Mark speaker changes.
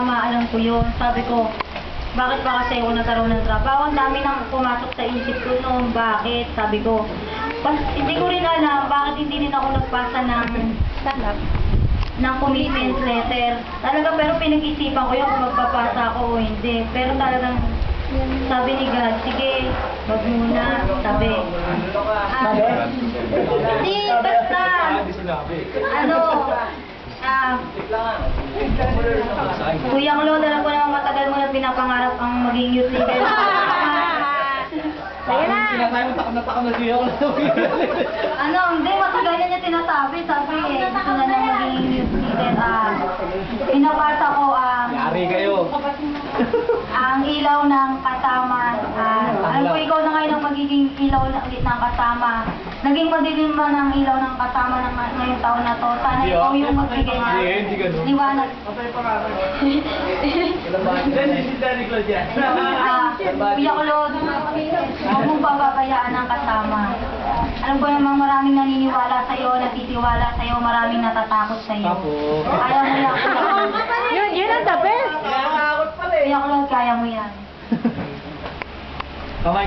Speaker 1: Alam ko yun. Sabi ko, bakit ba kasi ako nagkaroon ng trabaho? Ang dami nang pumasok sa isip ko noon. Bakit? Sabi ko, hindi ko rin alam bakit hindi rin ako nagpasa ng commitment letter. Talaga, pero pinag-isipan ko yun kung magpapasa ako o hindi. Pero talagang sabi ni God, sige, wag muna, sabi. Di, basta, Kuyang Lo, alam ko naman matagal mo na pinapangarap ang maging youth leader.
Speaker 2: Sige na!
Speaker 3: Takam na siya ako.
Speaker 1: Hindi, matagal na niya tinasabi. Sabi gusto na niya maging youth leader. Pinapasa ko
Speaker 3: Yari kayo.
Speaker 1: ang ilaw ng kasama. Alam ko ikaw na ngayon ang magiging ilaw ng kasama. Naging madilim man ang ilaw ng kasama ng ngayong taon na to. Sana ikaw yung magbigay ng liwanag. Kuya Claude, huwag mong pababayaan ang kasama. Alam ko namang maraming naniniwala sa'yo, natitiwala sa'yo, maraming natatakot sa'yo. Ayaw mo yan.
Speaker 2: Yun ang